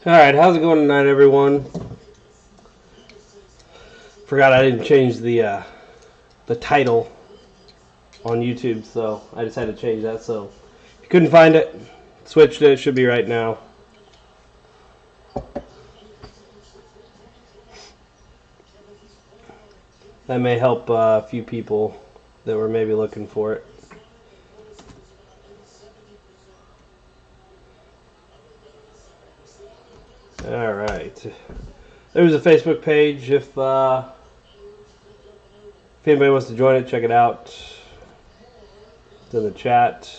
Alright, how's it going tonight, everyone? Forgot I didn't change the title on YouTube, so I just had to change that. So if you couldn't find it, switched it. It should be right now. That may help a few people that were maybe looking for it. Alright. There's a Facebook page. If anybody wants to join it, check it out. It's in the chat.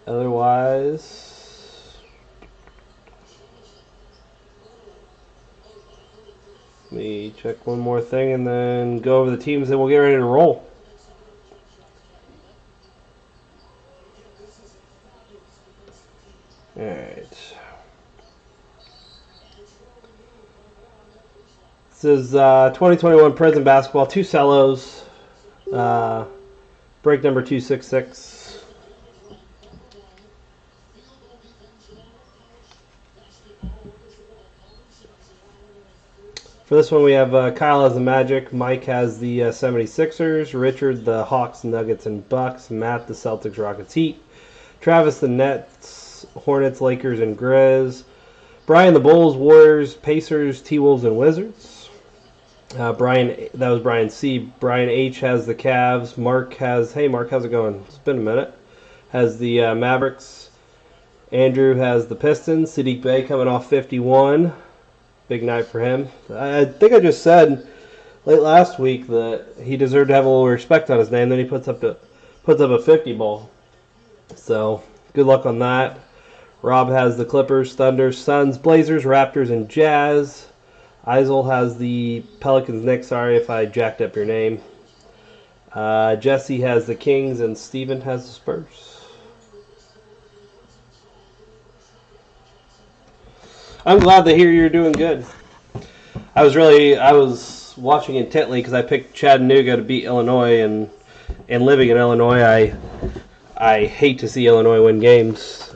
Otherwise, let me check one more thing and then go over the teams and we'll get ready to roll. Alright. This is 2021 Prizm basketball, 2 Cellos, break number 266. For this one we have Kyle has the Magic, Mike has the 76ers, Richard the Hawks, Nuggets, and Bucks, Matt the Celtics, Rockets, Heat, Travis the Nets, Hornets, Lakers, and Grizz, Brian the Bulls, Warriors, Pacers, T-Wolves, and Wizards. Brian, that was Brian C. Brian H has the Cavs. Mark has, hey Mark, how's it going? It's been a minute. Has the Mavericks. Andrew has the Pistons. Sadiq Bey coming off 51. Big night for him. I think I just said late last week that he deserved to have a little respect on his name. Then he puts up a 50 ball. So good luck on that. Rob has the Clippers, Thunder, Suns, Blazers, Raptors, and Jazz. Eisel has the Pelicans. Nick, sorry if I jacked up your name. Jesse has the Kings, and Steven has the Spurs. I'm glad to hear you're doing good. I was watching intently because I picked Chattanooga to beat Illinois, and living in Illinois, I hate to see Illinois win games.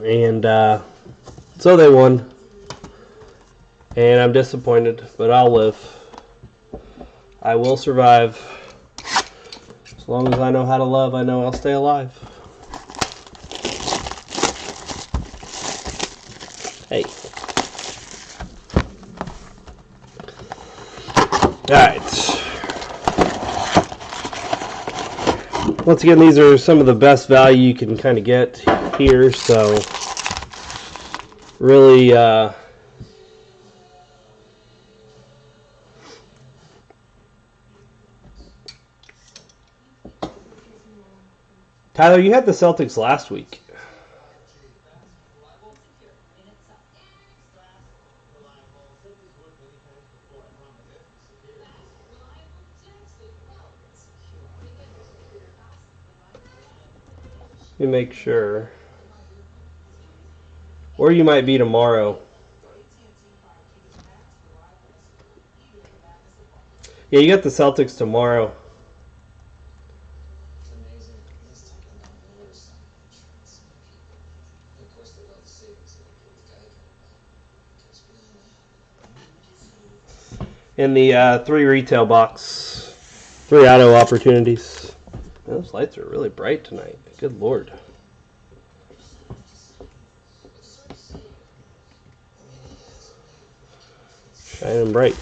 And so they won. And I'm disappointed, but I'll live. I will survive. As long as I know how to love, I know I'll stay alive. Hey. Alright. Once again, these are some of the best value you can kind of get here, so really Tyler, you had the Celtics last week. Let me make sure. Or you might be tomorrow. Yeah, you got the Celtics tomorrow. In the 3 retail box, 3 auto opportunities. Those lights are really bright tonight. Good Lord. Shining bright.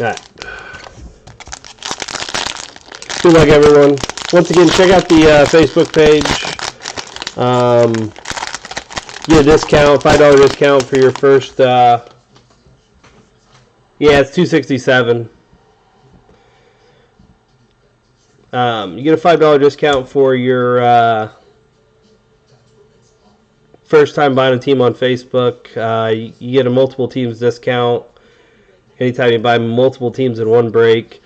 Alright. Good luck, everyone. Once again, check out the Facebook page. Get a discount, $5 discount for your first, yeah, it's $267. You get a $5 discount for your first time buying a team on Facebook. You get a multiple teams discount anytime you buy multiple teams in one break.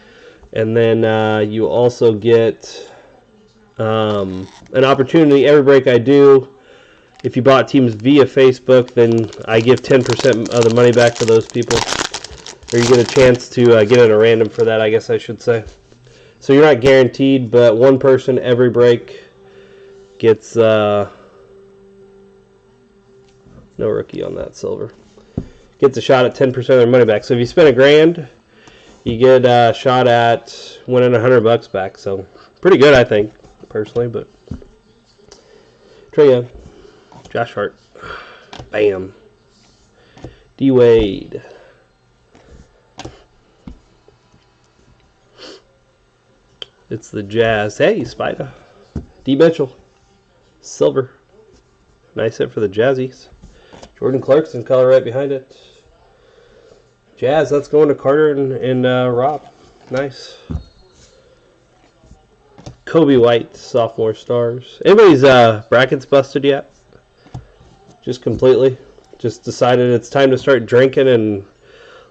And then you also get an opportunity every break I do. If you bought teams via Facebook, then I give 10% of the money back to those people. Or you get a chance to get in a random for that, I guess I should say. So you're not guaranteed, but one person every break gets no rookie on that silver. Gets a shot at 10% of their money back. So if you spend $1,000, you get a shot at winning $100 back. So pretty good, I think, personally. But Trae Young, Josh Hart, bam, D Wade. It's the Jazz. Hey, Spider. D Mitchell, silver. Nice hit for the Jazzies. Jordan Clarkson color right behind it. Jazz, that's going to Carter and Rob. Nice. Kobe White, sophomore stars. Anybody's brackets busted yet? Just completely? Just decided it's time to start drinking and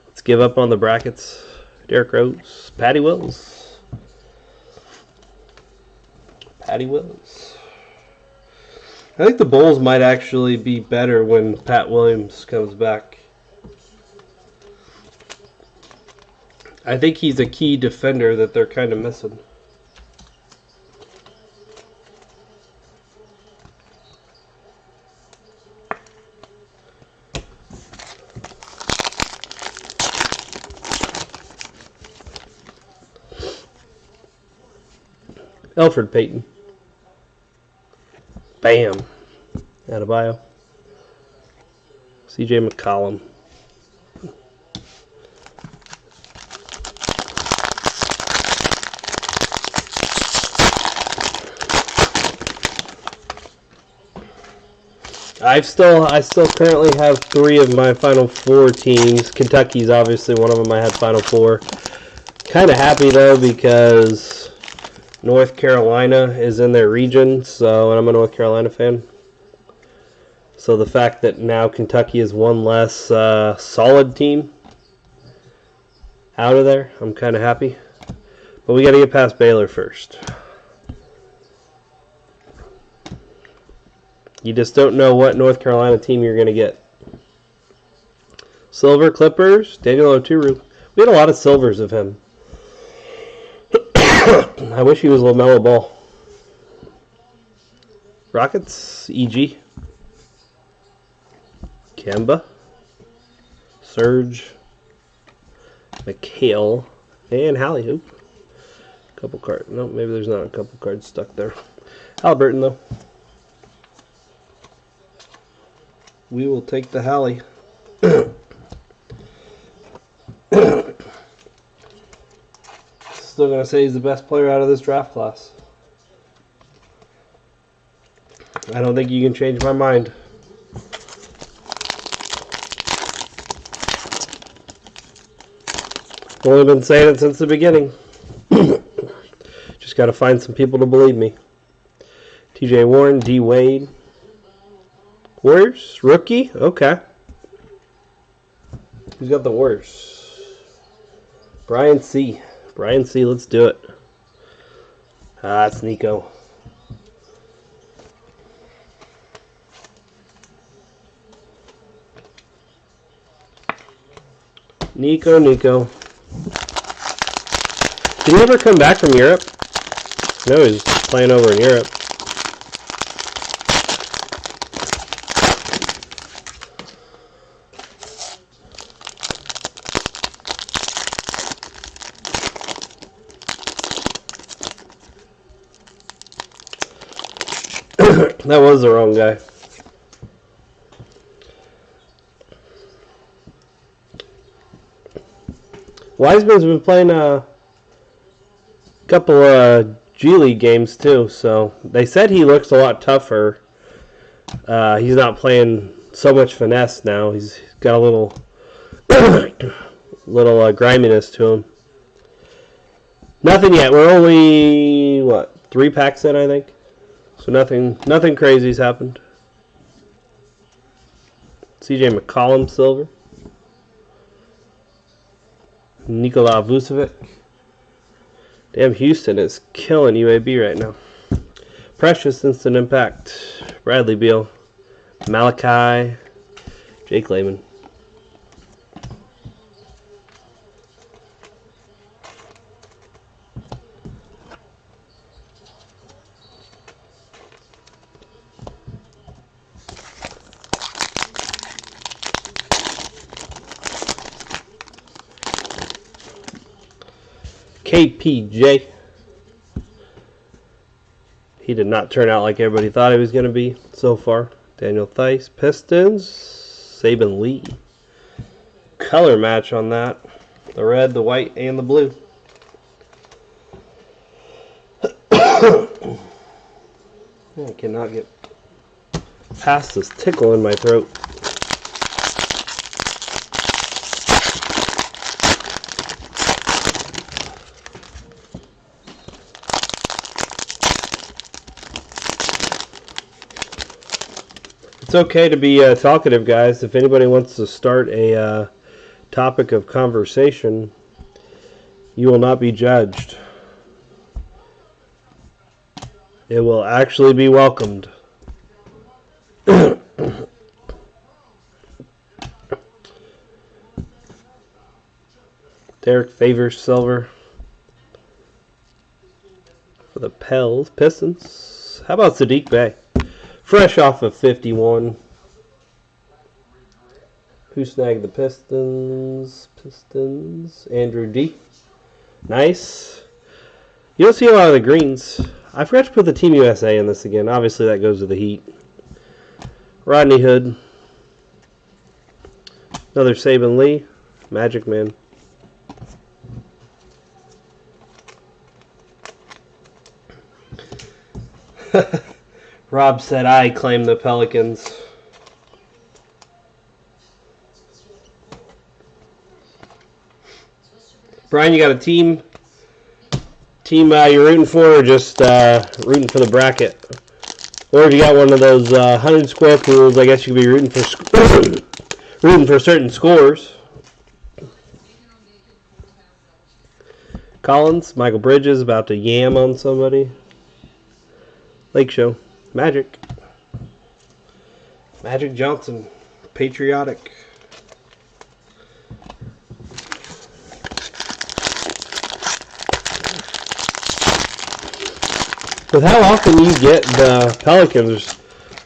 let's give up on the brackets. Derrick Rose, Patty Wills. Patty Wills. I think the Bulls might actually be better when Pat Williams comes back. I think he's a key defender that they're kind of missing. Elfrid Payton. Bam. Adebayo. CJ McCollum. I still currently have 3 of my Final Four teams. Kentucky's obviously one of them. I had Final Four. Kind of happy though because North Carolina is in their region, and I'm a North Carolina fan. So the fact that now Kentucky is one less solid team out of there, I'm kind of happy. But we got to get past Baylor first. You just don't know what North Carolina team you're going to get. Silver Clippers, Daniel Oturu. We had a lot of silvers of him. I wish he was LaMelo Ball. Rockets, EG. Kemba. Serge. McHale. And Hallie Hoop. Couple cards. No, maybe there's not a couple cards stuck there. Halliburton, though. We will take the Hallie. Still going to say he's the best player out of this draft class. I don't think you can change my mind. I've only been saying it since the beginning. Just got to find some people to believe me. TJ Warren, D Wade. Warriors, rookie? Okay. Who's got the worst? Brian C. Brian C, let's do it. It's Nico. Nico. Did he ever come back from Europe? No, he's playing over in Europe. That was the wrong guy. Wiseman's been playing a couple of G League games too, so they said he looks a lot tougher. He's not playing so much finesse now. He's got a little griminess to him. Nothing yet. We're only 3 packs in, I think. So nothing crazy's happened. CJ McCollum, silver. Nikola Vucevic. Damn, Houston is killing UAB right now. Precious, instant impact. Bradley Beal. Malachi. Jake Layman. KPJ. He did not turn out like everybody thought he was going to be so far. Daniel Theis, Pistons, Saban Lee. Color match on that. The red, the white, and the blue. I cannot get past this tickle in my throat. It's okay to be talkative, guys. If anybody wants to start a topic of conversation, you will not be judged. It will actually be welcomed. Derek Favors silver for the Pistons. How about Sadiq Bey? Fresh off of 51. Who snagged the Pistons? Andrew D. Nice. You don't see a lot of the greens. I forgot to put the Team USA in this again. Obviously, that goes to the Heat. Rodney Hood. Another Saban Lee. Magic Man. Rob said I claim the Pelicans. Brian, you got a team you're rooting for, or just rooting for the bracket? Or if you got one of those 100 square pools, I guess you could be rooting for certain scores. Collins, Michael Bridges about to yam on somebody. Lake Show. Magic Johnson, patriotic. With how often you get the Pelicans,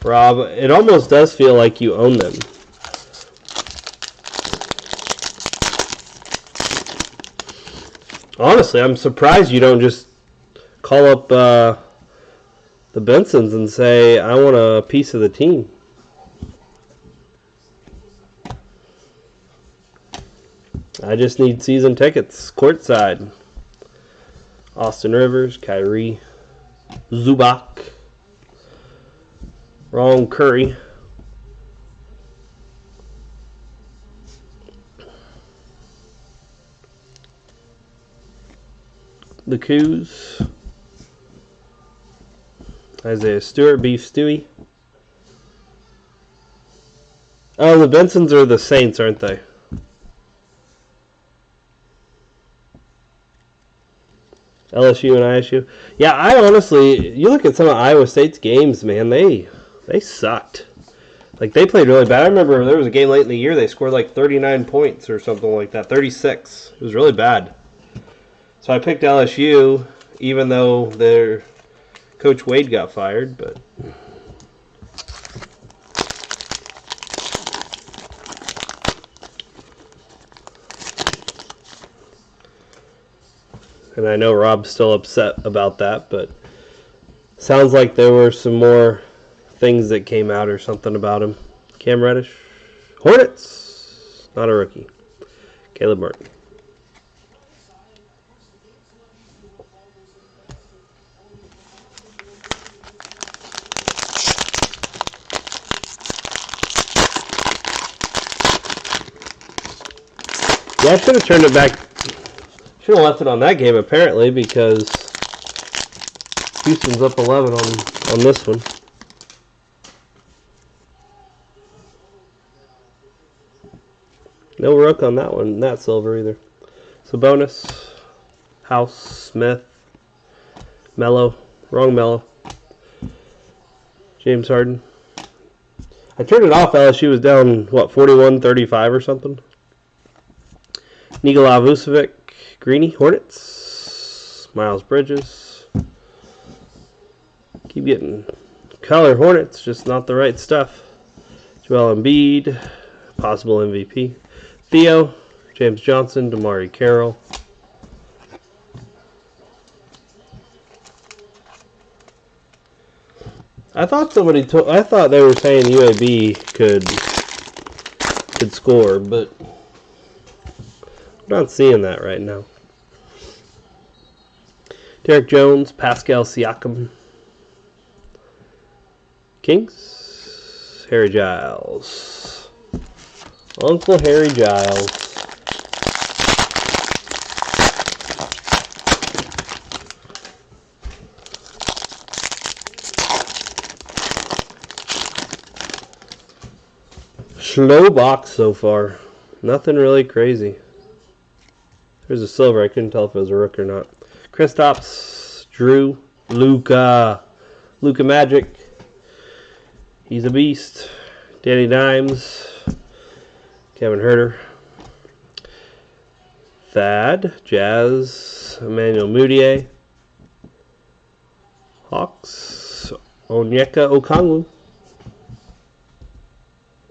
Rob, it almost does feel like you own them. Honestly, I'm surprised you don't just call up the Bensons and say, I want a piece of the team. I just need season tickets, courtside. Austin Rivers, Kyrie, Zubac, Ron Curry. The Coos. Isaiah Stewart, Beef Stewie. Oh, the Bensons are the Saints, aren't they? LSU and ISU. Yeah, I honestly, you look at some of Iowa State's games, man, they sucked. Like, they played really bad. I remember there was a game late in the year, they scored like 39 points or something like that, 36. It was really bad. So I picked LSU, even though their Coach Wade got fired, but and I know Rob's still upset about that, but sounds like there were some more things that came out or something about him. Cam Reddish. Hornets. Not a rookie. Caleb Martin. Yeah, I should have turned it back. Should have left it on that game, apparently, because Houston's up 11 on this one. No Rook on that one, not silver either. So bonus, House, Smith, Mello, wrong Mello, James Harden. I turned it off. LSU was down, what, 41-35 or something? Nikola Vucevic, Greeny, Hornets, Miles Bridges. Keep getting color Hornets, just not the right stuff. Joel Embiid, possible MVP. Theo, James Johnson, Damari Carroll. I thought somebody told. I thought they were saying UAB could score, but I'm not seeing that right now. Derek Jones, Pascal Siakam, Kings, Harry Giles, Uncle Harry Giles. Slow box so far. Nothing really crazy. There's a silver. I couldn't tell if it was a rook or not. Kristaps, Drew, Luka Magic. He's a beast. Danny Dimes, Kevin Herter, Thad, Jazz, Emmanuel Mudiay, Hawks, Onyeka Okongwu.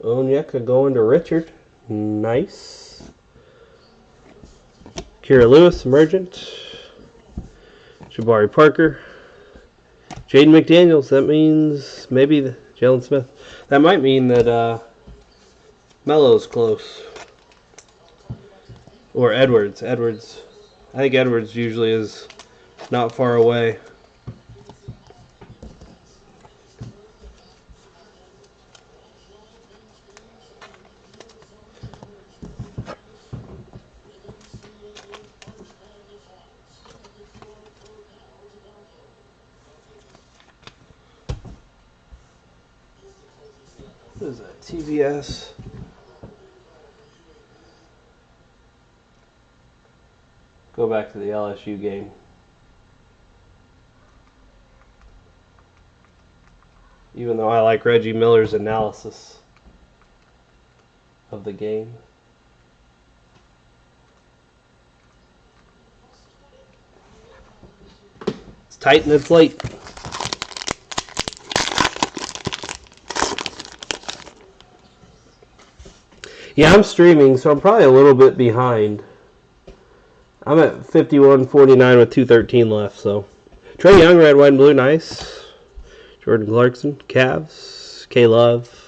Onyeka going to Richard. Nice. Kira Lewis, Emergent. Jabari Parker. Jaden McDaniels. That means maybe Jalen Smith. That might mean that Melo's close. Or Edwards. I think Edwards usually is not far away. What is that? TBS. Go back to the LSU game. Even though I like Reggie Miller's analysis of the game. It's tight and it's late. Yeah, I'm streaming, so I'm probably a little bit behind. I'm at 51.49 with 2:13 left, so. Trae Young, red, white, and blue, nice. Jordan Clarkson, Cavs, K-Love.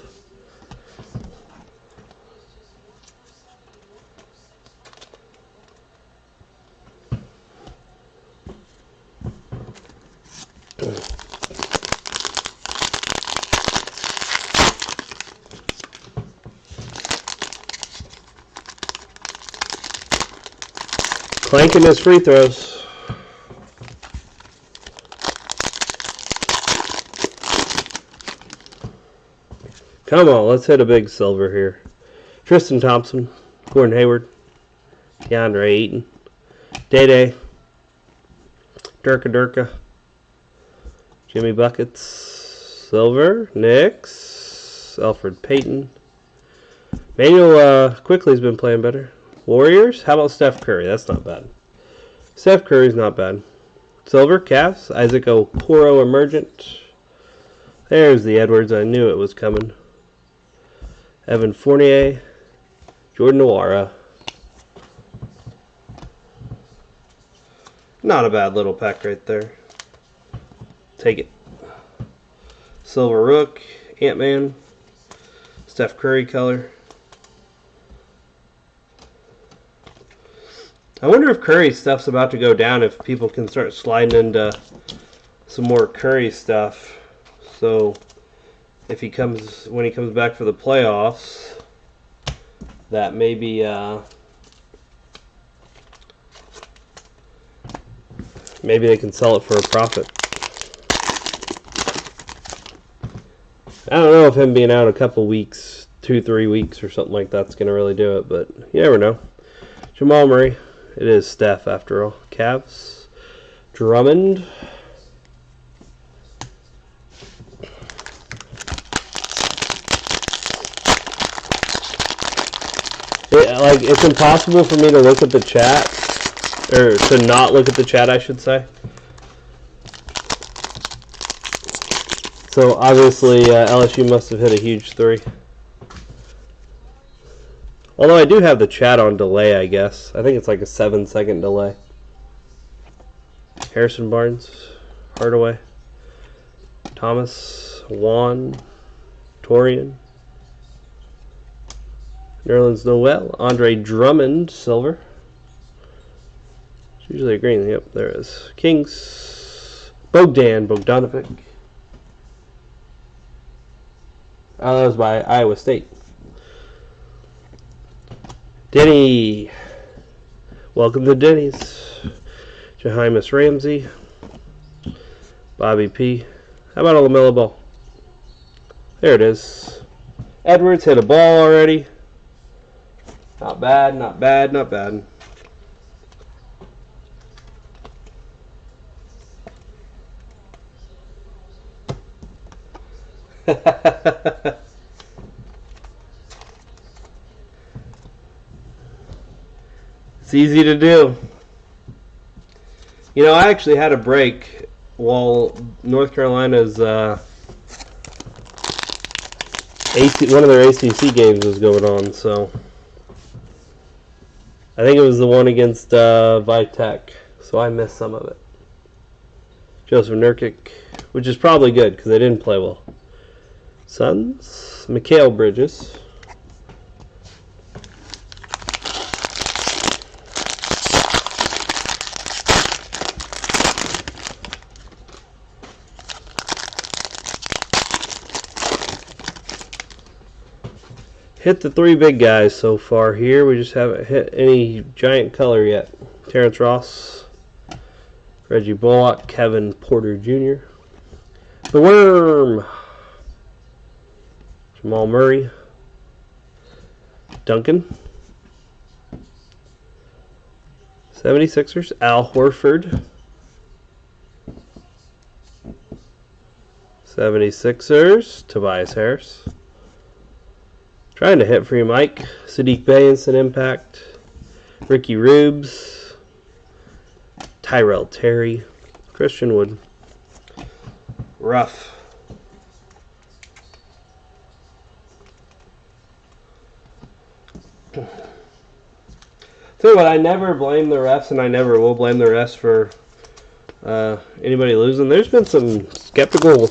Clanking his free throws. Come on, let's hit a big silver here. Tristan Thompson, Gordon Hayward, DeAndre Ayton, Day-Day, Durka, Jimmy Buckets, silver, Knicks, Alfred Payton. Manuel Quickly's been playing better. Warriors? How about Steph Curry? That's not bad. Steph Curry's not bad. Silver, Cavs, Isaac Okoro, Emergent. There's the Edwards. I knew it was coming. Evan Fournier, Jordan Nwora. Not a bad little pack right there. Take it. Silver Rook, Ant-Man, Steph Curry color. I wonder if Curry stuff's about to go down, if people can start sliding into some more Curry stuff. So if he comes, when he comes back for the playoffs, that maybe maybe they can sell it for a profit. I don't know if him being out a couple weeks, 2-3 weeks or something like that's going to really do it, but you never know. Jamal Murray. It is Steph after all. Cavs. Drummond. It's impossible for me to look at the chat, or to not look at the chat, I should say. So obviously LSU must have hit a huge three. Although I do have the chat on delay, I guess. I think it's like a 7-second delay. Harrison Barnes, Hardaway, Thomas, Juan, Torian, Nerlens Noel, Andre Drummond, silver. It's usually a green. Yep, there it is. Kings, Bogdanovic. Oh, that was by Iowa State. Denny. Welcome to Denny's. Jahimus Ramsey. Bobby P. How about a LaMelo Ball? There it is. Edwards hit a ball already. Not bad, not bad, not bad. It's easy to do. You know, I actually had a break while North Carolina's one of their ACC games was going on, so I think it was the one against Vitek, so I missed some of it. Joseph Nurkic, which is probably good because they didn't play well. Suns, Mikal Bridges. Hit the three big guys so far here. We just haven't hit any giant color yet. Terrence Ross, Reggie Bullock, Kevin Porter Jr., The Worm, Jamal Murray, Duncan, 76ers, Al Horford, 76ers, Tobias Harris. Trying to hit for you, Mike. Sadiq Bey, instant impact. Ricky Rubes. Tyrell Terry. Christian Wood. Rough. So what, I never blame the refs, and I never will blame the refs for anybody losing. There's been some skeptical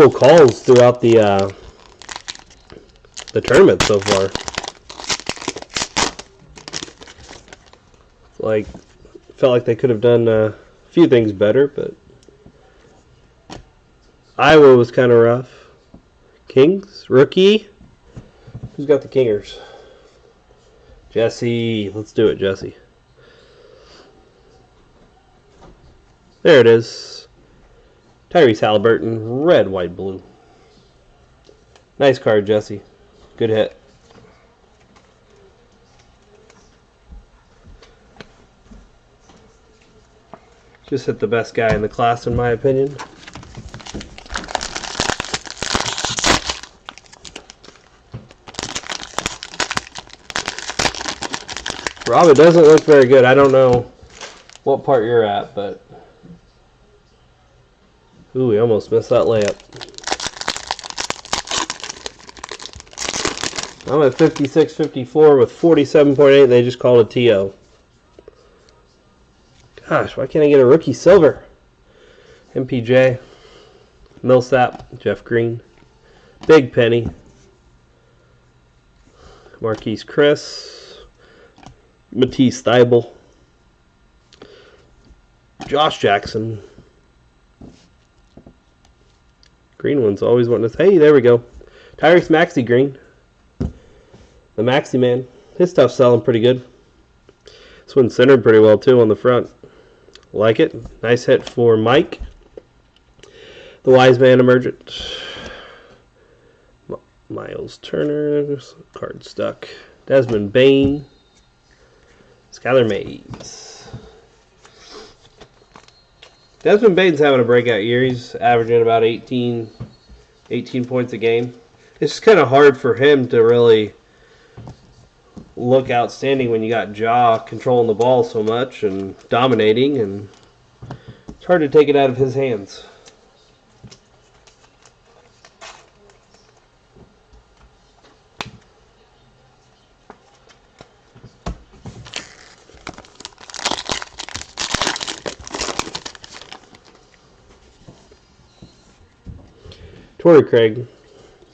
calls throughout the tournament so far. Like, felt like they could have done a few things better, but Iowa was kind of rough. Kings, rookie. Who's got the Kingers? Jesse. Let's do it, Jesse. There it is. Tyrese Halliburton, red, white, blue. Nice card, Jesse. Good hit. Just hit the best guy in the class, in my opinion. Rob, it doesn't look very good. I don't know what part you're at, but... Ooh, we almost missed that layup. I'm at 56-54 with 47.8. They just called a TO. Gosh, why can't I get a rookie silver? MPJ, Millsap, Jeff Green, Big Penny, Marquise Chris, Matisse Thybulle, Josh Jackson. Green one's always wanting to... Hey, there we go. Tyrese Maxey Green. The Maxey man. His stuff's selling pretty good. This one's centered pretty well, too, on the front. Like it. Nice hit for Mike. The Wise Man Emergent. Miles Turner. Card stuck. Desmond Bain. Skylar Mays. Desmond Bain's having a breakout year. He's averaging about 18 points a game. It's just kind of hard for him to really look outstanding when you got Ja controlling the ball so much and dominating, and it's hard to take it out of his hands. Torrey Craig,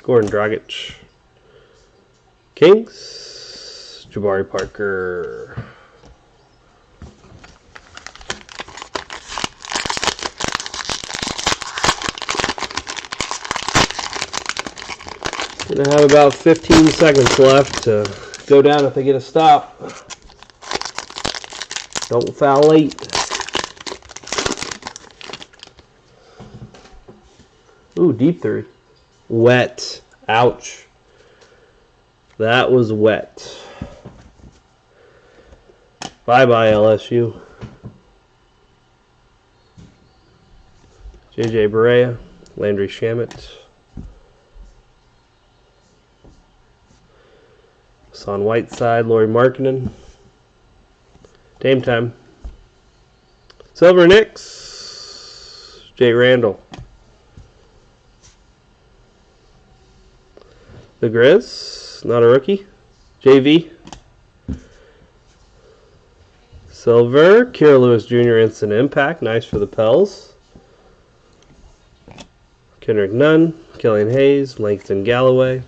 Gordon Dragic, Kings, Jabari Parker. Gonna have about 15 seconds left to go down if they get a stop. Don't foul late. Ooh, deep three. Wet. Ouch. That was wet. Bye-bye, LSU. JJ Barea, Landry Shamet. Son Whiteside, Lauri Markkanen. Dame time. Silver Knicks, Jay Randall. The Grizz, not a rookie. JV. Silver, Kira Lewis Jr. Instant Impact, nice for the Pels. Kendrick Nunn, Killian Hayes, Langston Galloway.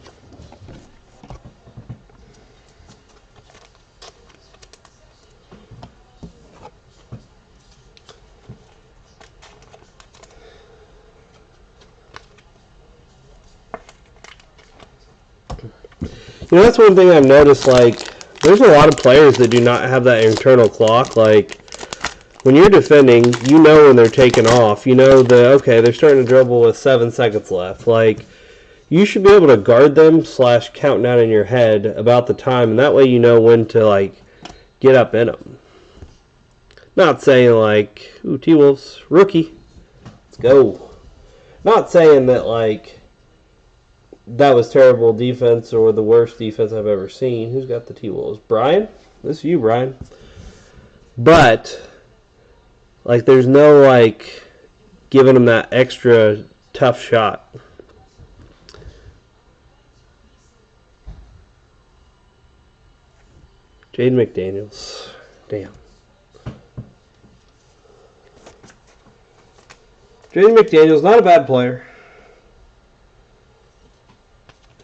You know, that's one thing I've noticed, like, there's a lot of players that do not have that internal clock. Like, when you're defending, you know when they're taking off. You know okay, they're starting to dribble with 7 seconds left. Like, you should be able to guard them / count down in your head about the time, and that way you know when to, like, get up in them. Not saying, like, ooh, T-Wolves, rookie, let's go. Not saying that, like, that was terrible defense or the worst defense I've ever seen. Who's got the T-Wolves? Brian? This is you, Brian. But, like, there's no, like, giving them that extra tough shot. Jaden McDaniels. Damn. Jaden McDaniels, not a bad player.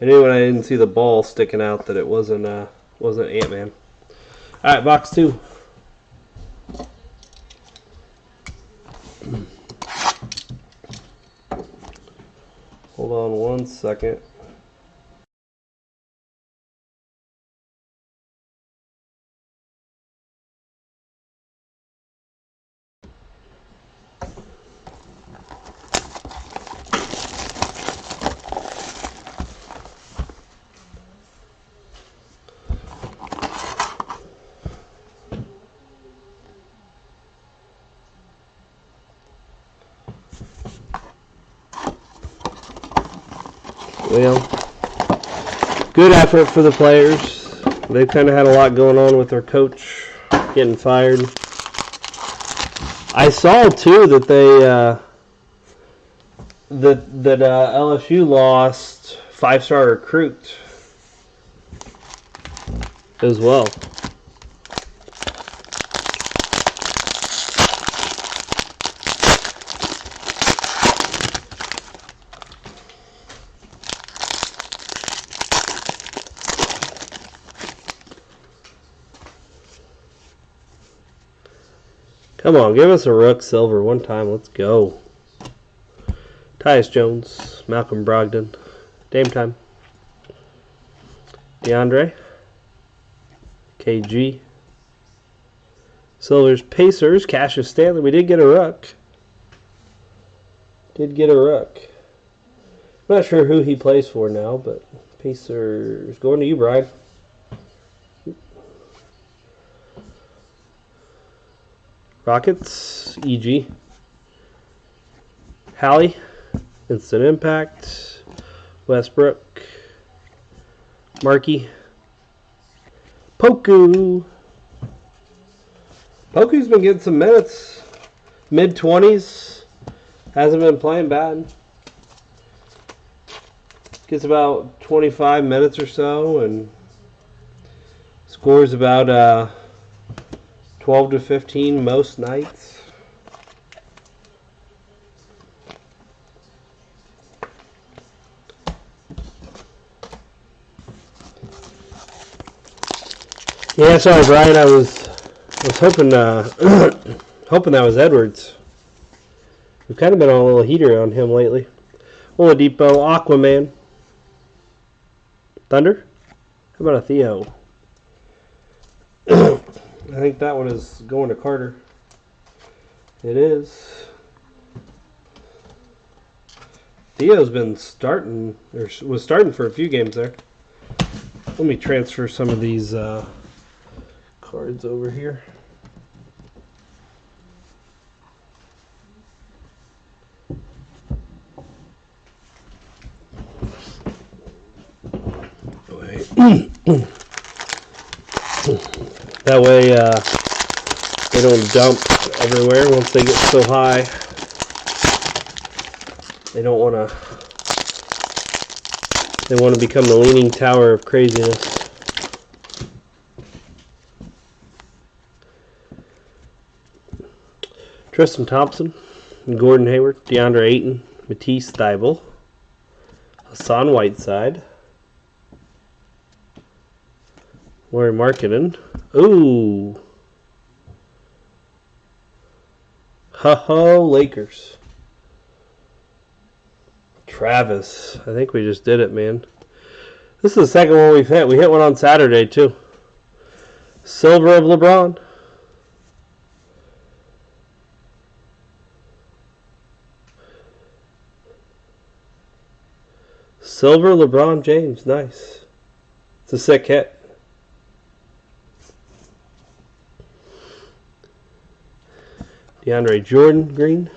I knew when I didn't see the ball sticking out that it wasn't Ant-Man. All right, box 2. Hold on 1 second. Well, good effort for the players. They've kind of had a lot going on with their coach getting fired. I saw too that they LSU lost 5-star recruit as well. Come on, give us a Rook Silver one time. Let's go. Tyus Jones, Malcolm Brogdon. Dame time. DeAndre. KG. Silvers, Pacers, Cassius Stanley. We did get a Rook. I'm not sure who he plays for now, but Pacers. Going to you, Brian. Rockets, EG. Hallie, Instant Impact. Westbrook. Markey. Poku. Poku's been getting some minutes. Mid-20s. Hasn't been playing bad. Gets about 25 minutes or so and scores about 12 to 15 most nights. Yeah, sorry, Brian. I was hoping hoping that was Edwards. We've kind of been on a little heater on him lately. Oladipo, Aquaman, Thunder. How about a Theo? I think that one is going to Carter. It is. Theo's been starting, or was starting for a few games there. Let me transfer some of these cards over here. That way they don't dump everywhere once they get so high. They don't want to. They want to become the leaning tower of craziness. Tristan Thompson, Gordon Hayward, DeAndre Ayton, Matisse Thybulle, Hassan Whiteside, Lauri Markkanen. Ooh. Ho-ho, Lakers. Travis. I think we just did it, man. This is the second one we've hit. We hit one on Saturday, too. Silver of LeBron. Silver LeBron James. Nice. It's a sick hit. DeAndre Jordan green.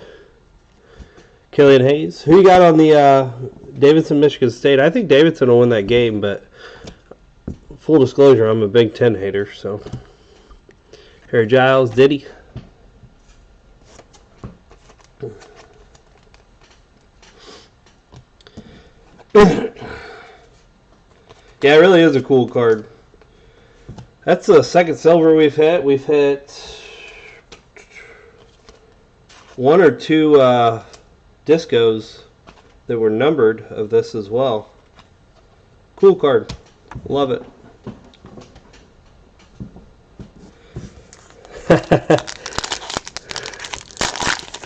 Killian Hayes. Who you got on the Davidson, Michigan State? I think Davidson will win that game, but full disclosure, I'm a Big Ten hater, so. Harry Giles, Diddy. Yeah, it really is a cool card. That's the second silver we've hit. We've hit one or two discos that were numbered of this as well. Cool card. Love it.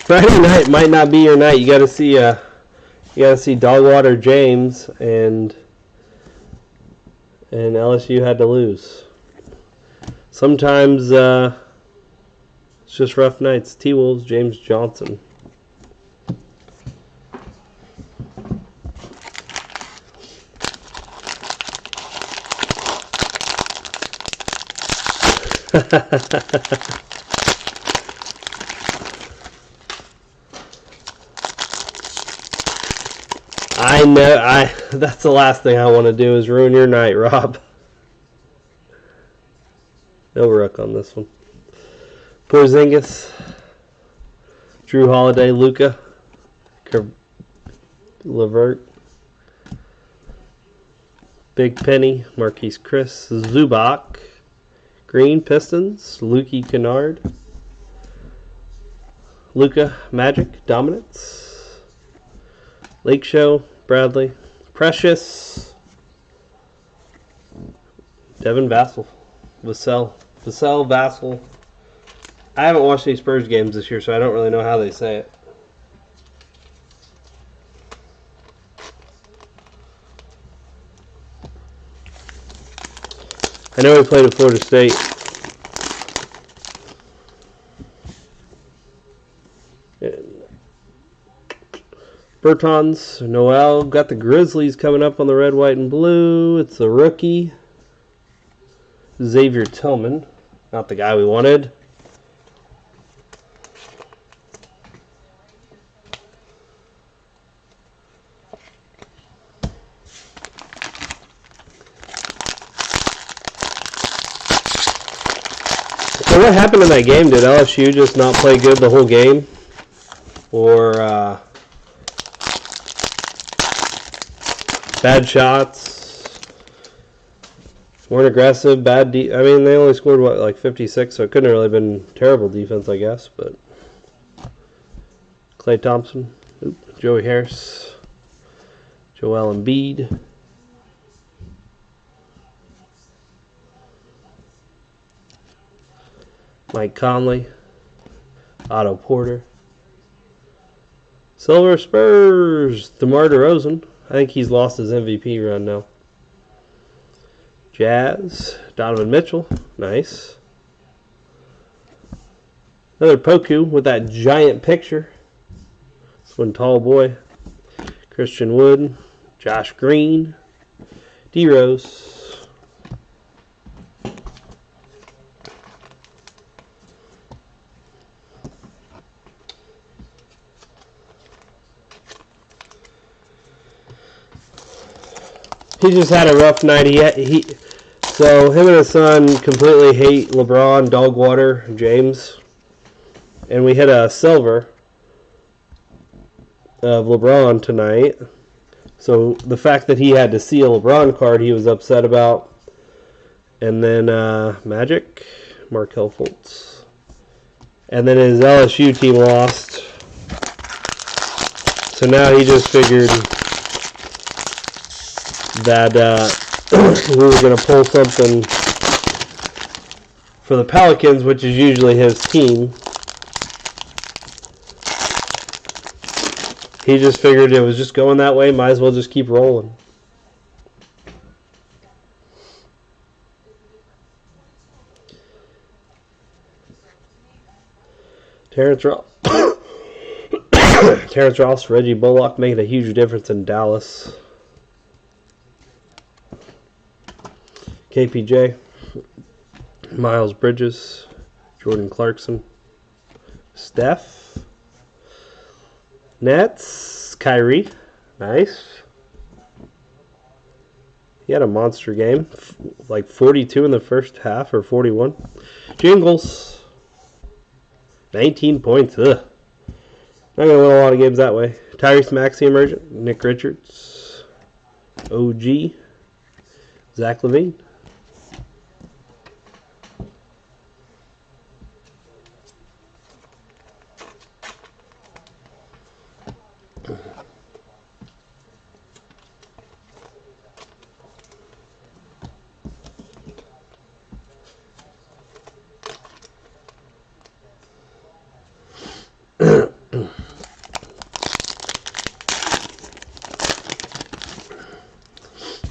Friday night might not be your night. You got to see Dogwater James and LSU had to lose. Sometimes it's just rough nights. T-Wolves, James Johnson. I know. That's the last thing I want to do is ruin your night, Rob. No Rook on this one. Porzingis, Drew Holiday, Luka, Levert, Big Penny, Marquise Chris, Zubac, Green Pistons, Lukey Kennard, Luka Magic, Dominance, Lake Show, Bradley, Precious, Devin Vassell, Vassell, Vassell. I haven't watched any Spurs games this year, so I don't really know how they say it. I know he played at Florida State. Bertans, Noel, got the Grizzlies coming up on the red, white, and blue. It's a rookie. Xavier Tillman, not the guy we wanted. So what happened in that game? Did LSU just not play good the whole game? Or bad shots? Weren't aggressive, I mean, they only scored, what, like 56, so it couldn't have really been terrible defense, I guess, but Klay Thompson, Joey Harris, Joel Embiid, Mike Conley. Otto Porter. Silver Spurs. DeMar DeRozan. I think he's lost his MVP run now. Jazz. Donovan Mitchell. Nice. Another Poku with that giant picture. This one tall boy. Christian Wood. Josh Green. D-Rose. He just had a rough night. So him and his son completely hate LeBron, Dogwater, James. And we hit a silver of LeBron tonight. So the fact that he had to see a LeBron card, he was upset about. And then Magic, Markelle Fultz. And then his LSU team lost. So now he just figured that we were going to pull something for the Pelicans, which is usually his team. He just figured it was just going that way, might as well just keep rolling. Terrence Ross, Reggie Bullock making a huge difference in Dallas. KPJ, Miles Bridges, Jordan Clarkson, Steph, Nets, Kyrie, nice. He had a monster game, like 42 in the first half or 41. Jingles, 19 points. Ugh. Not gonna win a lot of games that way. Tyrese Maxey emergent, Nick Richards, OG, Zach LaVine.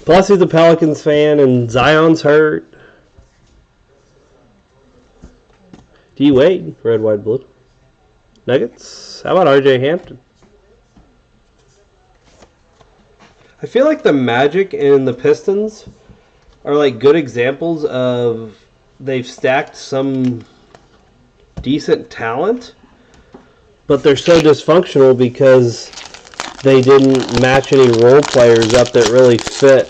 Plus, he's a Pelicans fan, and Zion's hurt. D. Wade, red, white, blue. Nuggets. How about R.J. Hampton? I feel like the Magic and the Pistons are like good examples of they've stacked some decent talent, but they're so dysfunctional because they didn't match any role players up that really fit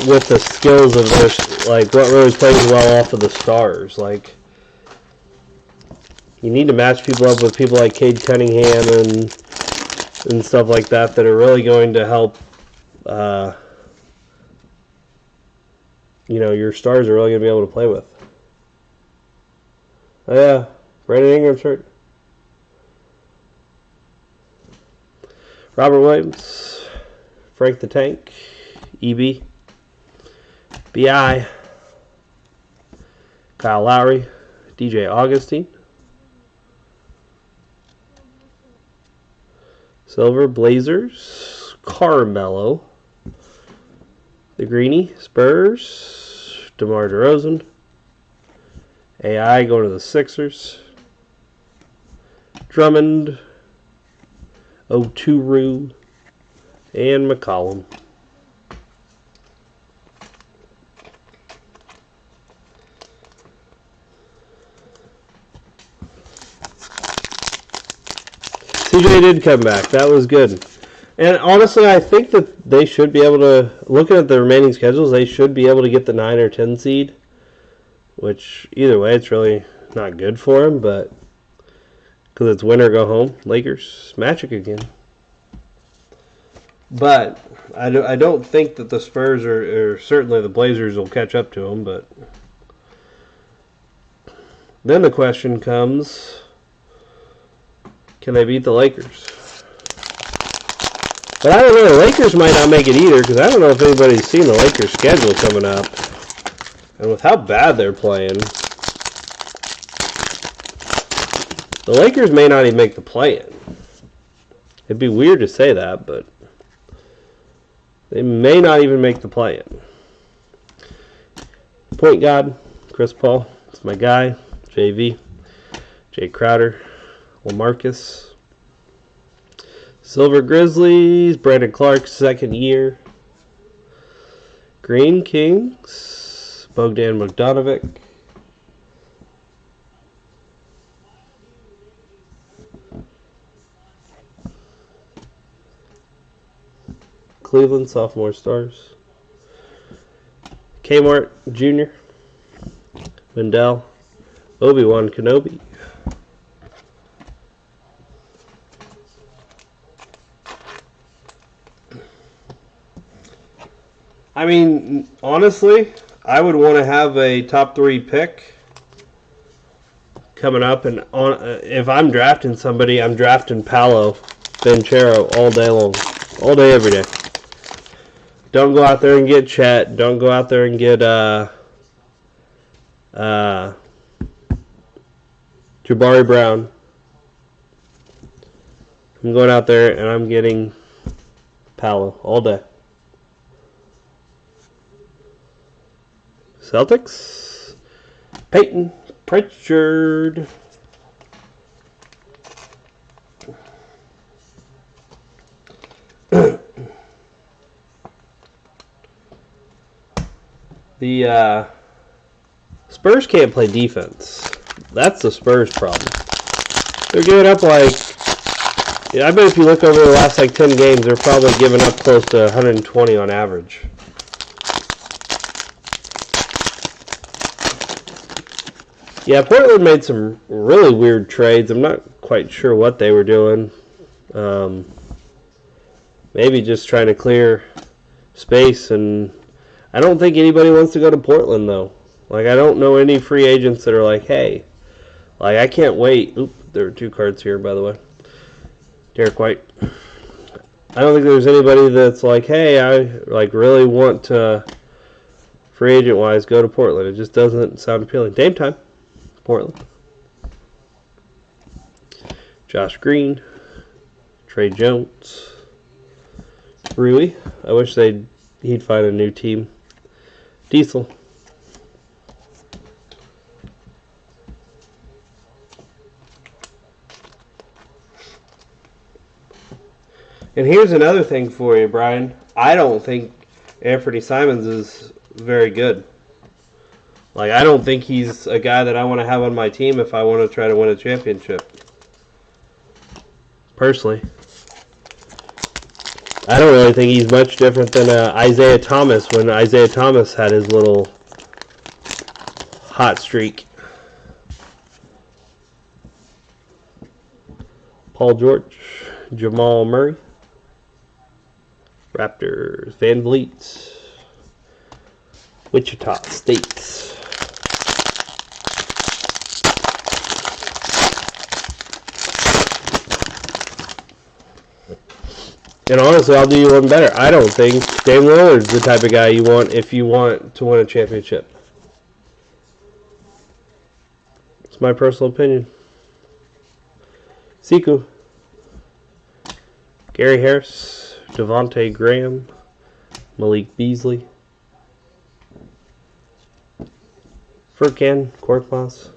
with the skills of their, like, what really plays well off of the stars. Like, you need to match people up with people like Cade Cunningham and stuff like that are really going to help, your stars are really going to be able to play with. Oh yeah, Brandon Ingram's hurt. Robert Williams, Frank the Tank, EB, BI, Kyle Lowry, DJ Augustine, Silver Blazers, Carmelo, the Greenie, Spurs, DeMar DeRozan, AI going to the Sixers, Drummond, Oturu, and McCollum. CJ did come back. That was good. And honestly, I think that they should be able to, looking at the remaining schedules, they should be able to get the 9 or 10 seed. Which, either way, it's really not good for them, but because it's win or go home. Lakers, Magic again. But I don't think that the Spurs or certainly the Blazers will catch up to them. But then the question comes, can they beat the Lakers? But I don't know. The Lakers might not make it either because I don't know if anybody's seen the Lakers' schedule coming up. And with how bad they're playing, The Lakers may not even make the play-in. It'd be weird to say that, but they may not even make the play-in. Point guard, Chris Paul. It's my guy. JV. Jay Crowder. LaMarcus. Silver Grizzlies. Brandon Clark, second year. Green Kings. Bogdan Bogdanovic. Cleveland sophomore stars. Kmart Jr. Wendell. Obi-Wan Kenobi. I mean, honestly, I would want to have a top 3 pick coming up, and if I'm drafting somebody, I'm drafting Paolo Banchero all day long, all day, every day. Don't go out there and get Chet. Don't go out there and get Jabari Brown. I'm going out there and I'm getting Paolo all day. Celtics. Peyton Pritchard. The Spurs can't play defense. That's the Spurs problem. They're giving up like... Yeah, I bet if you look over the last 10 games, they're probably giving up close to 120 on average. Yeah, Portland made some really weird trades. I'm not quite sure what they were doing. Maybe just trying to clear space, and I don't think anybody wants to go to Portland, though. Like, I don't know any free agents that are like, hey, like, I can't wait. Oop, there are 2 cards here, by the way. Derek White. I don't think there's anybody that's like, hey, I like really want to, free agent-wise, go to Portland. It just doesn't sound appealing. Dame time, Portland. Josh Green. Trey Jones. Rui. I wish he'd find a new team. Diesel. And here's another thing for you, Brian. I don't think Anthony Simons is very good. Like, I don't think he's a guy that I want to have on my team if I want to try to win a championship. Personally. I don't really think he's much different than Isaiah Thomas when Isaiah Thomas had his little hot streak. Paul George, Jamal Murray, Raptors, Van Vliet, Wichita State. And honestly, I'll do you one better. I don't think Dame Lillard's the type of guy you want if you want to win a championship. It's my personal opinion. Siku. Gary Harris. Devontae Graham. Malik Beasley. Furkan Korkmaz.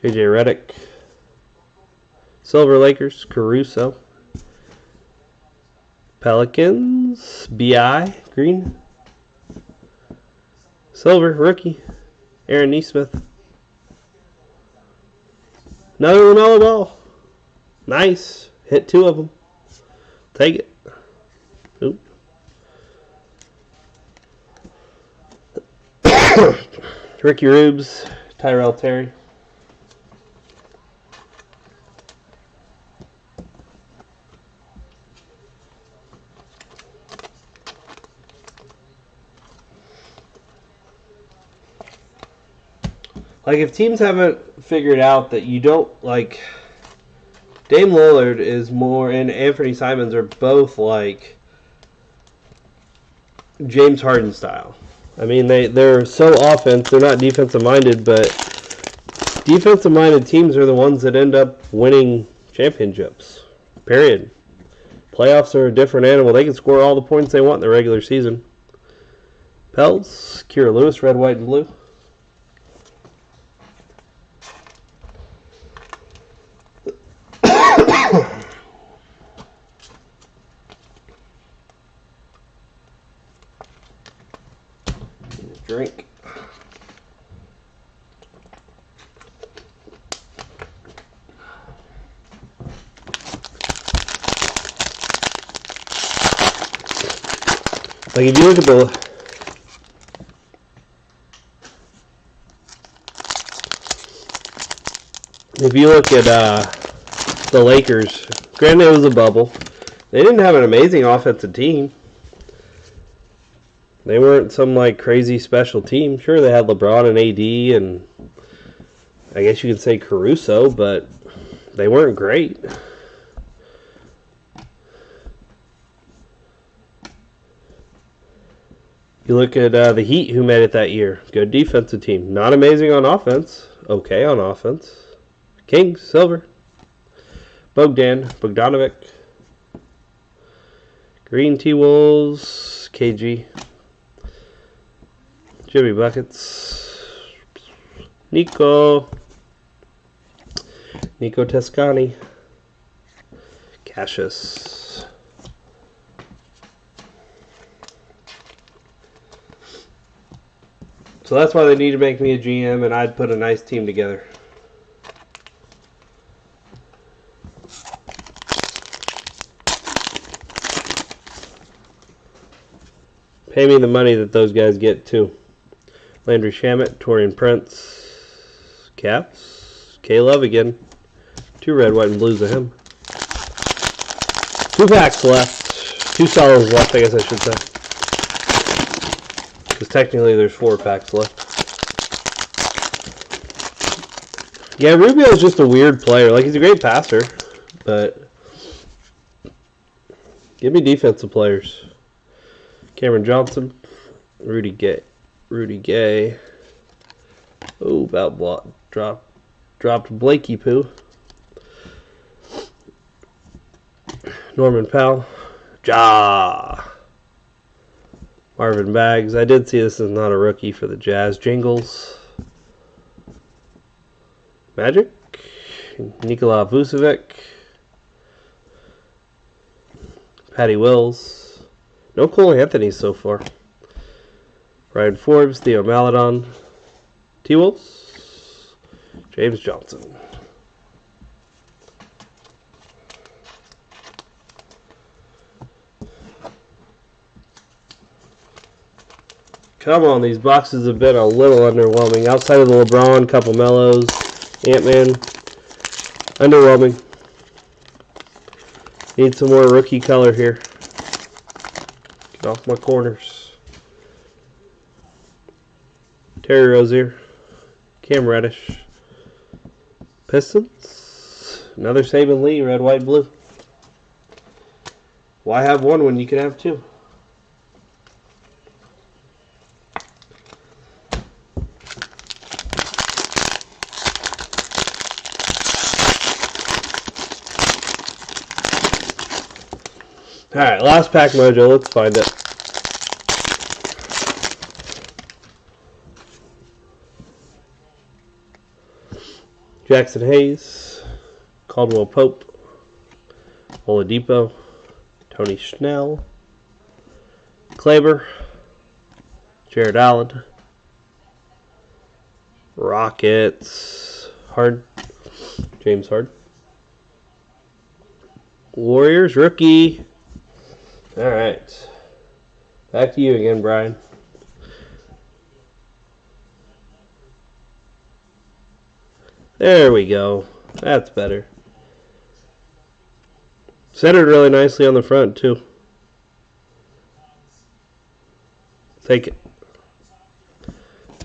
JJ Redick. Silver Lakers. Caruso. Pelicans, B.I., green. Silver, rookie, Aaron Nesmith. Another LaMelo Ball. Nice. Hit 2 of them. Take it. Oop. Ricky Rubes, Tyrell Terry. Like, if teams haven't figured out that you don't, like, Dame Lillard is more, and Anthony Simons are both, like, James Harden style. I mean, they're so offense, they're not defensive minded, but Defensive-minded teams are the ones that end up winning championships. Period. Playoffs are a different animal. They can score all the points they want in the regular season. Pels, Kira Lewis, red, white, and blue. Drink. Like if you look at the Lakers, granted it was a bubble, they didn't have an amazing offensive team. They weren't some like crazy special team. Sure, they had LeBron and AD, and I guess you could say Caruso, but they weren't great. You look at the Heat, who made it that year. Good defensive team. Not amazing on offense. Okay on offense. Kings, silver. Bogdanovic. Green T-Wolves, KG. Jimmy Buckets. Nico Toscani. Cassius. So that's why they need to make me a GM, and I'd put a nice team together. Pay me the money that those guys get, too. Landry Shamet, Torian Prince, Caps, K-Love again. 2 red, white, and blues of him. 2 packs left. 2 solos left, I guess I should say. Because technically there's 4 packs left. Yeah, Rubio's just a weird player. Like, he's a great passer, but give me defensive players. Cameron Johnson, Rudy Gay. Oh, about block. Dropped Blakey Poo. Norman Powell. Marvin Baggs. I did see this is not a rookie for the Jazz. Jingles. Magic. Nikola Vucevic. Patty Wills. No Cole Anthony so far. Ryan Forbes. Theo Maledon. T-Wolves. James Johnson. Come on, these boxes have been a little underwhelming. Outside of the LeBron, couple Mellos, Ant-Man, underwhelming. Need some more rookie color here. Get off my corners. Terry Rozier, Cam Reddish, Pistons, another Saban Lee, red, white, blue. Why have one when you can have 2? Alright, last pack mojo. Let's find it. Jackson Hayes, Caldwell Pope, Oladipo, Tony Schnell, Kleber, Jared Allen, Rockets, James Harden, Warriors rookie. All right, back to you again, Brian. There we go. That's better. Centered really nicely on the front, too. Take it.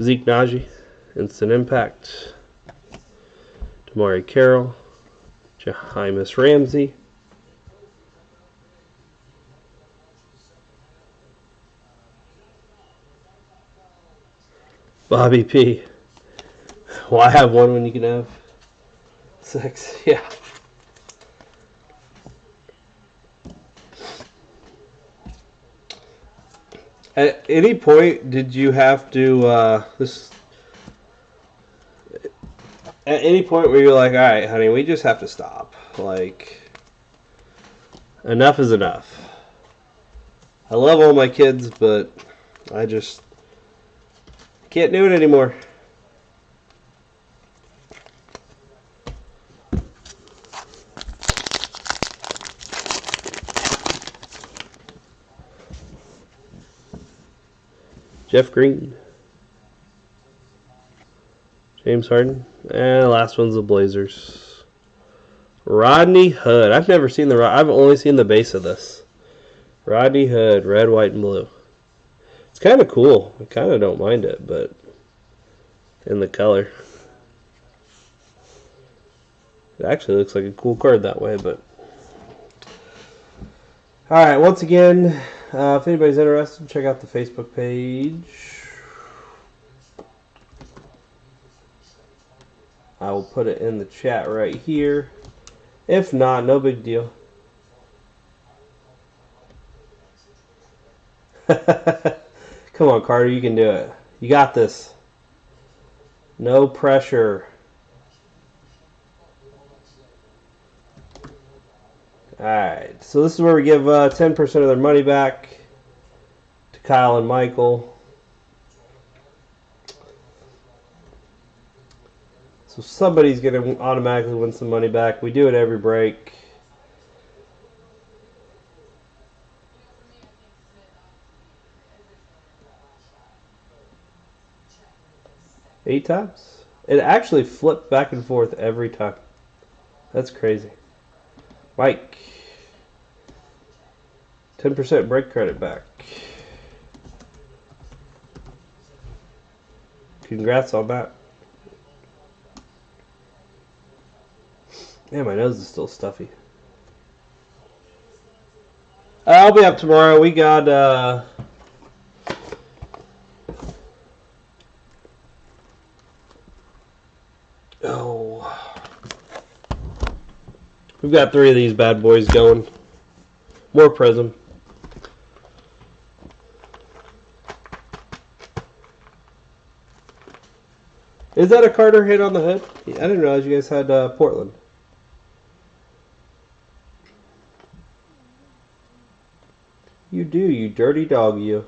Zeke Naji, Instant Impact. Damari Carroll. Jahimus Ramsey. Bobby P. Why have one when you can have 6? Yeah. At any point, did you have to At any point where you're like, all right, honey, we just have to stop. Like, enough is enough. I love all my kids, but I just can't do it anymore. Jeff Green. James Harden. And the last one's the Blazers. Rodney Hood. I've never seen I've only seen the base of this. Rodney Hood, red, white, and blue. It's kind of cool. I kind of don't mind it, but in the color. It actually looks like a cool card that way, but alright, once again, if anybody's interested, check out the Facebook page. I will put it in the chat right here. If not, no big deal. Come on, Carter, you can do it. You got this. No pressure. Alright, so this is where we give 10% of their money back to Kyle and Michael. So somebody's going to automatically win some money back. We do it every break. Eight times? It actually flipped back and forth every time. That's crazy. Mike. 10% break credit back. Congrats on that. Man, my nose is still stuffy. I'll be up tomorrow. We got we've got 3 of these bad boys going. More Prizm. Is that a Carter hit on the head? I didn't realize you guys had Portland. You do, you dirty dog, you.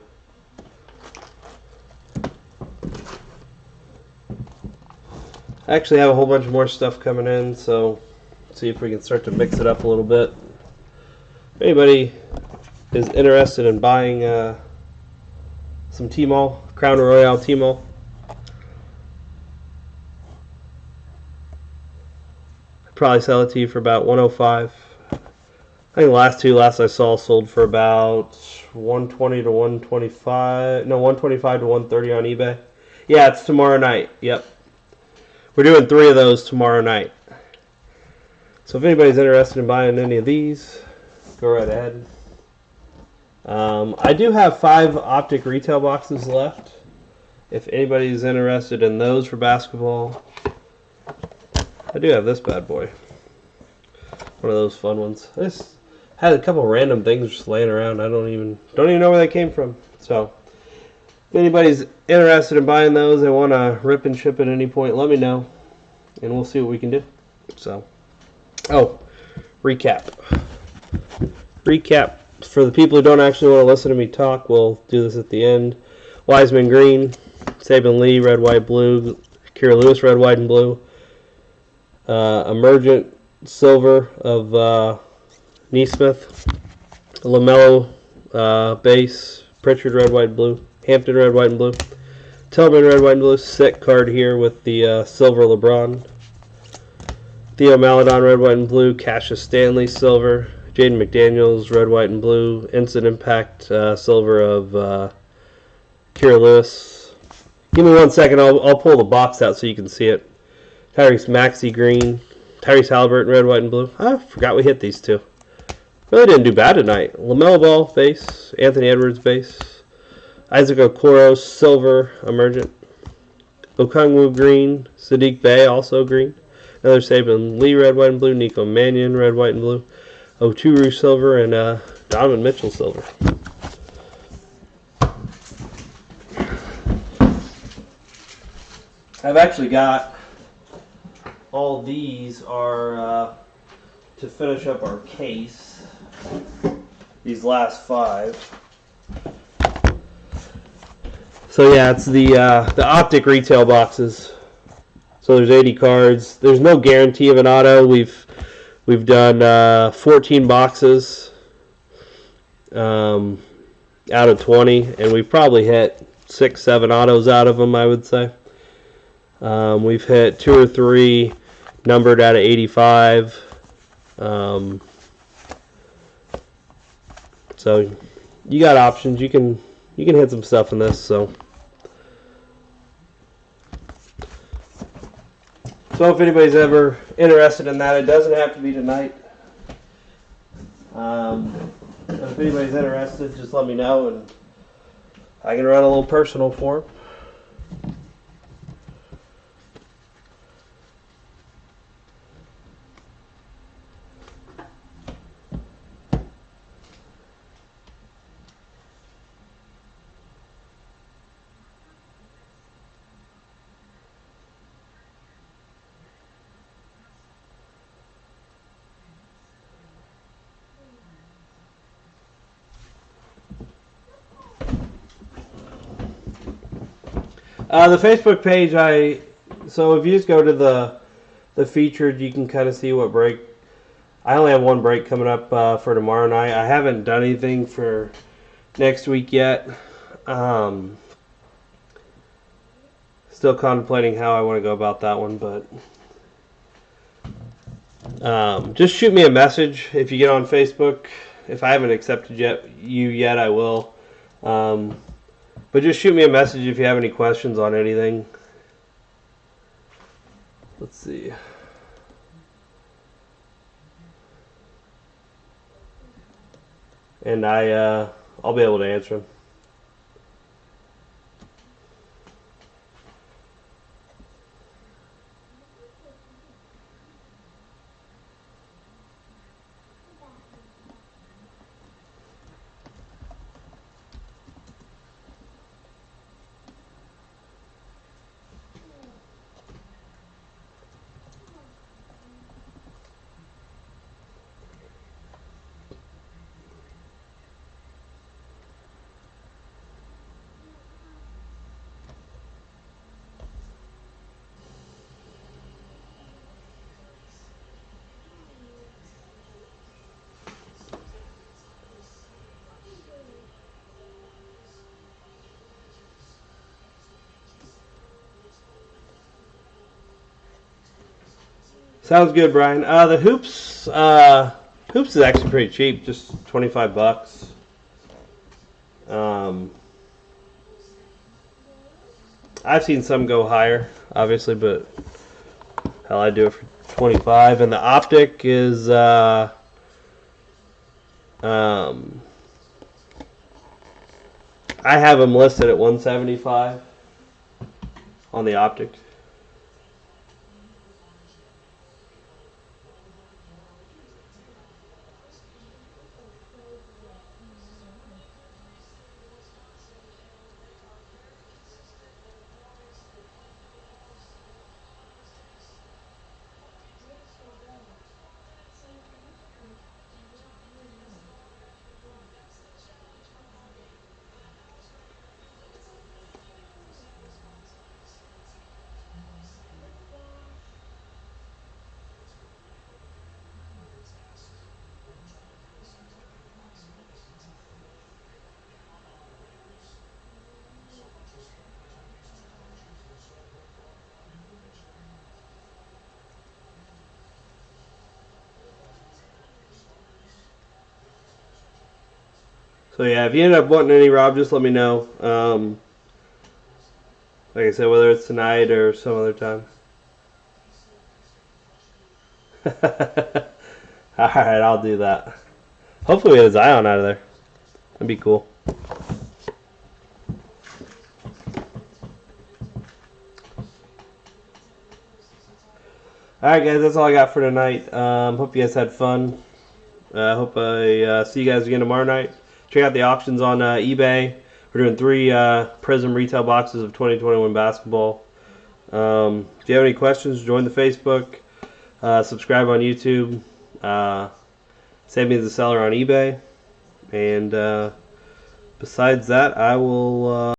I actually have a whole bunch more stuff coming in, so see if we can start to mix it up a little bit. If anybody is interested in buying some T-Mall, Crown Royale T-Mall, I'd probably sell it to you for about $105. I think the last two I saw sold for about 120 to 125. No, 125 to 130 on eBay. Yeah, it's tomorrow night. Yep. We're doing 3 of those tomorrow night. So if anybody's interested in buying any of these, go right ahead. I do have 5 optic retail boxes left. If anybody's interested in those for basketball, I do have this bad boy. One of those fun ones. This had a couple random things just laying around. I don't even know where they came from. So if anybody's interested in buying those, they want to rip and ship at any point, let me know, and we'll see what we can do. So, recap for the people who don't actually want to listen to me talk. We'll do this at the end. Wiseman green, Saban Lee red, white, blue, Kira Lewis red, white, and blue. Emergent silver of Neesmith, LaMelo base, Pritchard red, white, and blue, Hampton red, white, and blue, Tillman red, white, and blue, sick card here with the silver LeBron, Theo Maladon red, white, and blue, Cassius Stanley silver, Jaden McDaniels red, white, and blue, Instant Impact silver of Kira Lewis. Give me 1 second, I'll pull the box out so you can see it. Tyrese Maxey green, Tyrese Halliburton red, white, and blue. I forgot we hit these two. Really didn't do bad tonight. LaMelo Ball base, Anthony Edwards base, Isaac Okoro silver emergent, Okungwu green, Sadiq Bey also green, another Saban Lee red, white, and blue, Nico Mannion red, white, and blue, Oturu silver, and Donovan Mitchell silver. I've actually got all these are to finish up our case. These last 5. So yeah, it's the optic retail boxes. So there's 80 cards. There's no guarantee of an auto. We've done 14 boxes out of 20, and we've probably hit 6-7 autos out of them, I would say. We've hit 2 or 3 numbered out of 85. So you got options. You can hit some stuff in this. So if anybody's ever interested in that, it doesn't have to be tonight. If anybody's interested, just let me know, and I can run a little personal for them. The Facebook page, so if you just go to the featured, you can kind of see what break. I only have one break coming up for tomorrow night. I haven't done anything for next week yet. Still contemplating how I want to go about that one, but just shoot me a message if you get on Facebook. If I haven't accepted you yet, I will. But just shoot me a message if you have any questions on anything. Let's see. And I'll be able to answer them. Sounds good, Brian. The hoops is actually pretty cheap, just $25. I've seen some go higher, obviously, but hell, I do it for $25. And the optic is I have them listed at $175 on the optic. So yeah, if you end up wanting any, Rob, just let me know. Like I said, whether it's tonight or some other time. Alright, I'll do that. Hopefully we get a Zion out of there. That'd be cool. Alright, guys, that's all I got for tonight. Hope you guys had fun. Hope I see you guys again tomorrow night. Check out the auctions on eBay. We're doing 3 Prizm retail boxes of 2021 basketball. If you have any questions, join the Facebook. Subscribe on YouTube. Save me the seller on eBay. And besides that, I will...